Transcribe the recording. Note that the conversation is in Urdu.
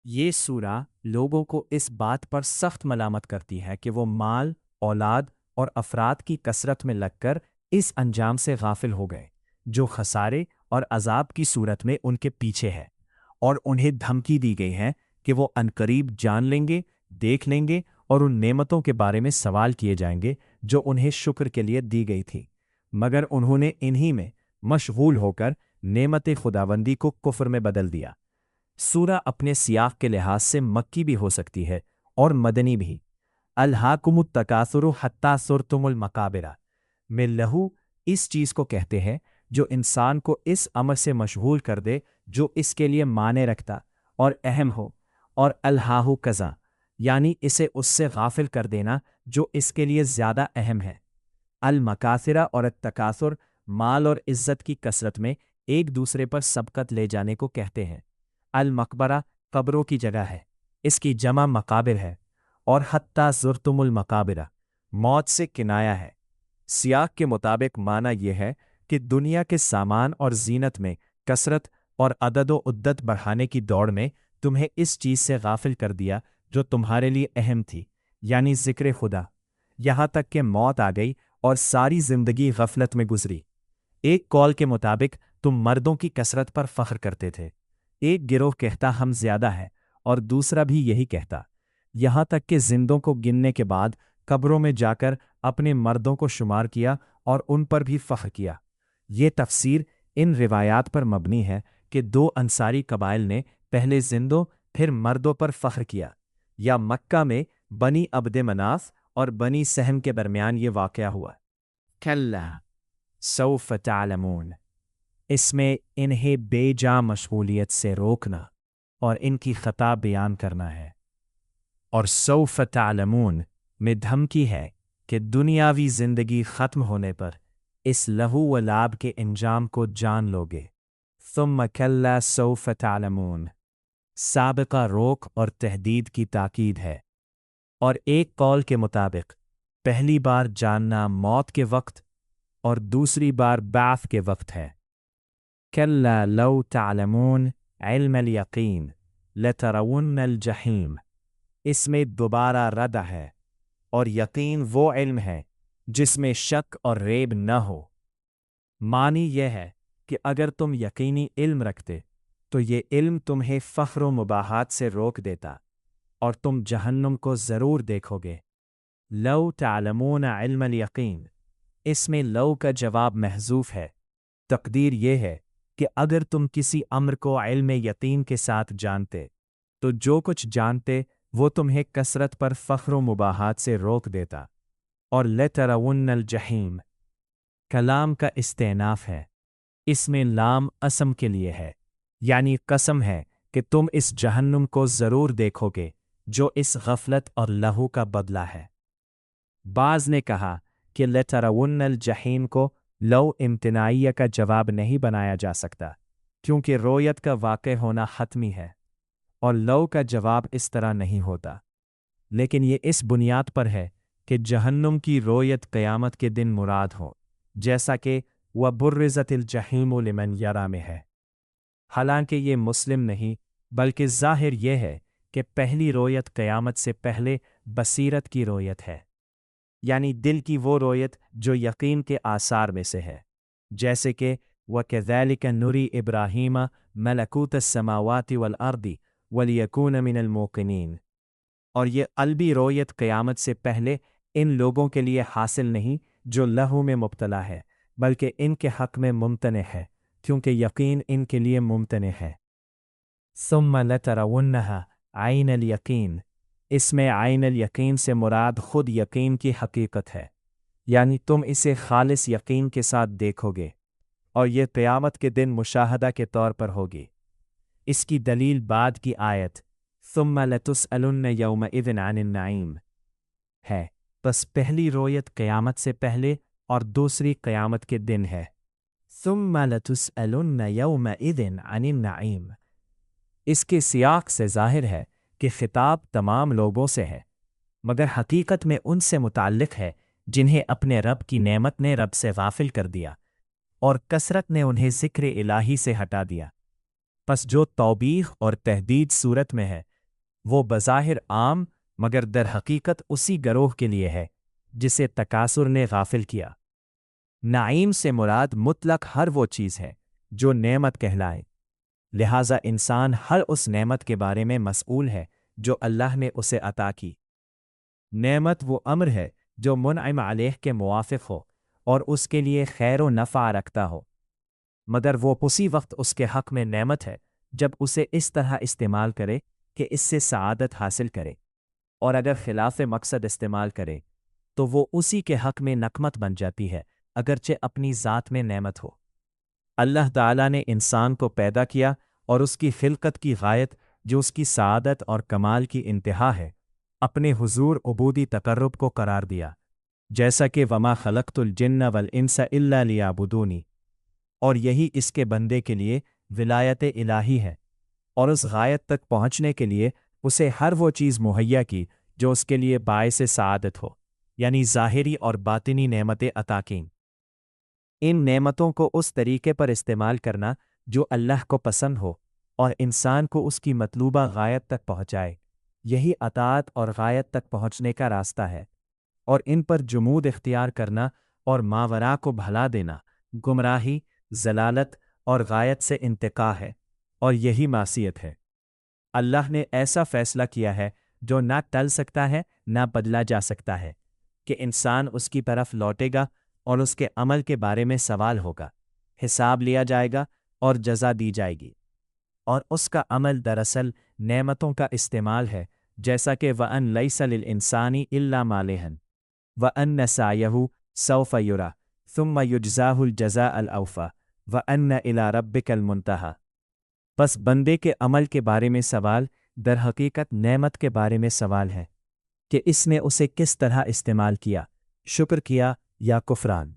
یہ سورہ لوگوں کو اس بات پر سخت ملامت کرتی ہے کہ وہ مال، اولاد اور افراد کی کثرت میں لگ کر اس انجام سے غافل ہو گئے جو خسارے اور عذاب کی صورت میں ان کے پیچھے ہے، اور انہیں دھمکی دی گئی ہے کہ وہ عنقریب جان لیں گے، دیکھ لیں گے اور ان نعمتوں کے بارے میں سوال کیے جائیں گے جو انہیں شکر کے لیے دی گئی تھی، مگر انہوں نے انہی میں مشغول ہو کر نعمت خداوندی کو کفر میں بدل دیا۔ سورہ اپنے سیاق کے لحاظ سے مکی بھی ہو سکتی ہے اور مدنی بھی۔ الہاکم التکاثر حتی زرتم المقابر میں لہو اس چیز کو کہتے ہیں جو انسان کو اس امر سے مشغول کر دے جو اس کے لیے معنی رکھتا اور اہم ہو، اور الہاہو کذا یعنی اسے اس سے غافل کر دینا جو اس کے لیے زیادہ اہم ہے۔ المکاثرہ اور التکاثر مال اور عزت کی کثرت میں ایک دوسرے پر سبقت لے جانے کو کہتے ہیں۔ المقبرہ قبروں کی جگہ ہے، اس کی جمع مقابر ہے، اور حتی زرتم المقابرہ موت سے کنایا ہے۔ سیاق کے مطابق معنی یہ ہے کہ دنیا کے سامان اور زینت میں کثرت اور عدد و عدت بڑھانے کی دوڑ میں تمہیں اس چیز سے غافل کر دیا جو تمہارے لیے اہم تھی، یعنی ذکر خدا، یہاں تک کہ موت آ گئی اور ساری زندگی غفلت میں گزری۔ ایک قول کے مطابق تم مردوں کی کثرت پر فخر کرتے تھے، ایک گروہ کہتا ہم زیادہ ہے اور دوسرا بھی یہی کہتا، یہاں تک کہ زندوں کو گننے کے بعد قبروں میں جا کر اپنے مردوں کو شمار کیا اور ان پر بھی فخر کیا۔ یہ تفسیر ان روایات پر مبنی ہے کہ دو انصاری قبائل نے پہلے زندوں پھر مردوں پر فخر کیا، یا مکہ میں بنی عبد مناف اور بنی سہم کے درمیان یہ واقعہ ہوا۔ کلا سوف تعلمون، اس میں انہیں بے جا مشغولیت سے روکنا اور ان کی خطا بیان کرنا ہے، اور سوف تعلمون میں دھمکی ہے کہ دنیاوی زندگی ختم ہونے پر اس لہو و لعب کے انجام کو جان لوگے۔ ثم کلا سوف تعلمون سابقہ روک اور تہدید کی تاکید ہے، اور ایک قول کے مطابق پہلی بار جاننا موت کے وقت اور دوسری بار بعث کے وقت ہے۔ کلا لو تعلمون علم الیقین لترون الجحیم، اس میں دوبارہ رد ہے، اور یقین وہ علم ہے جس میں شک اور ریب نہ ہو۔ معنی یہ ہے کہ اگر تم یقینی علم رکھتے تو یہ علم تمہیں فخر و مباحات سے روک دیتا اور تم جہنم کو ضرور دیکھو گے۔ لو تعلمون علم الیقین، اس میں لو کا جواب محذوف ہے، تقدیر یہ ہے کہ اگر تم کسی امر کو علم یقین کے ساتھ جانتے تو جو کچھ جانتے وہ تمہیں کثرت پر فخر و مباحات سے روک دیتا۔ اور لترون الجحیم کلام کا استئناف ہے، اس میں لام قسم کے لیے ہے، یعنی قسم ہے کہ تم اس جہنم کو ضرور دیکھو گے جو اس غفلت اور لہو کا بدلہ ہے۔ بعض نے کہا کہ لترون الجحیم کو لو امتناعیہ کا جواب نہیں بنایا جا سکتا کیونکہ رویت کا واقع ہونا حتمی ہے، اور لو کا جواب اس طرح نہیں ہوتا، لیکن یہ اس بنیاد پر ہے کہ جہنم کی رویت قیامت کے دن مراد ہو، جیسا کہ وَبُرِّزَتِ الْجَحِيمُ لِمَنْ يَرَى میں ہے۔ حالانکہ یہ مسلم نہیں بلکہ ظاہر یہ ہے کہ پہلی رویت قیامت سے پہلے بصیرت کی رویت ہے، یعنی دل کی وہ رویت جو یقین کے آثار میں سے ہے، جیسے کہ وَكَذَلِكَ نُرِي إِبْرَاهِيمَ مَلَكُوتَ السَّمَاوَاتِ وَالْأَرْضِ وَلِيَكُونَ مِنَ الْمُوقِنِينَ، اور یہ قلبی رویت قیامت سے پہلے ان لوگوں کے لیے حاصل نہیں جو لہو میں مبتلا ہے، بلکہ ان کے حق میں ممتنع ہے کیونکہ یقین ان کے لیے ممتنع ہے۔ ثم لترونها عین الیقین، اس میں عین الیقین سے مراد خود یقین کی حقیقت ہے، یعنی تم اسے خالص یقین کے ساتھ دیکھو گے، اور یہ قیامت کے دن مشاہدہ کے طور پر ہوگی۔ اس کی دلیل بعد کی آیت ثم لتسألن یومئذ عن النعیم ہے، بس پہلی رویت قیامت سے پہلے اور دوسری قیامت کے دن ہے۔ ثم لتسألن یومئذ عن النعیم، اس کے سیاق سے ظاہر ہے کہ خطاب تمام لوگوں سے ہے، مگر حقیقت میں ان سے متعلق ہے جنہیں اپنے رب کی نعمت نے رب سے غافل کر دیا اور کثرت نے انہیں ذکر الہی سے ہٹا دیا۔ پس جو توبیخ اور تہدید صورت میں ہے وہ بظاہر عام مگر در حقیقت اسی گروہ کے لیے ہے جسے تکاثر نے غافل کیا۔ نعیم سے مراد مطلق ہر وہ چیز ہے جو نعمت کہلائے، لہٰذا انسان ہر اس نعمت کے بارے میں مسئول ہے جو اللہ نے اسے عطا کی۔ نعمت وہ امر ہے جو منعم علیہ کے موافق ہو اور اس کے لیے خیر و نفع رکھتا ہو، مگر وہ اسی وقت اس کے حق میں نعمت ہے جب اسے اس طرح استعمال کرے کہ اس سے سعادت حاصل کرے، اور اگر خلاف مقصد استعمال کرے تو وہ اسی کے حق میں نقمت بن جاتی ہے اگرچہ اپنی ذات میں نعمت ہو۔ اللہ تعالیٰ نے انسان کو پیدا کیا اور اس کی خلقت کی غایت جو اس کی سعادت اور کمال کی انتہا ہے اپنے حضور عبودی تقرب کو قرار دیا، جیسا کہ وما خلقت الجن والانس الا لیعبدونی، اور یہی اس کے بندے کے لیے ولایت الہی ہے، اور اس غایت تک پہنچنے کے لیے اسے ہر وہ چیز مہیا کی جو اس کے لیے باعث سعادت ہو، یعنی ظاہری اور باطنی نعمتیں عطا کیں۔ ان نعمتوں کو اس طریقے پر استعمال کرنا جو اللہ کو پسند ہو اور انسان کو اس کی مطلوبہ غایت تک پہنچائے، یہی اطاعت اور غایت تک پہنچنے کا راستہ ہے، اور ان پر جمود اختیار کرنا اور ماوراء کو بھلا دینا گمراہی، ضلالت اور غایت سے انتقاء ہے، اور یہی معصیت ہے۔ اللہ نے ایسا فیصلہ کیا ہے جو نہ ٹل سکتا ہے نہ بدلا جا سکتا ہے کہ انسان اس کی طرف لوٹے گا اور اس کے عمل کے بارے میں سوال ہوگا، حساب لیا جائے گا اور جزا دی جائے گی، اور اس کا عمل دراصل نعمتوں کا استعمال ہے، جیسا کہ وَأَن لَيْسَ لِلْإِنسَانِ إِلَّا مَا لِهَن وَأَنَّ سَعْيَهُ سَوْفَ يُرَى ثُمَّ يُجْزَاهُ الْجَزَاءَ الْأَوْفَى وَأَنَّ إِلَى رَبِّكَ الْمُنْتَهَى۔ بس بندے کے عمل کے بارے میں سوال در حقیقت نعمت کے بارے میں سوال ہے کہ اس نے اسے کس طرح استعمال کیا، شکر کیا یا کفران۔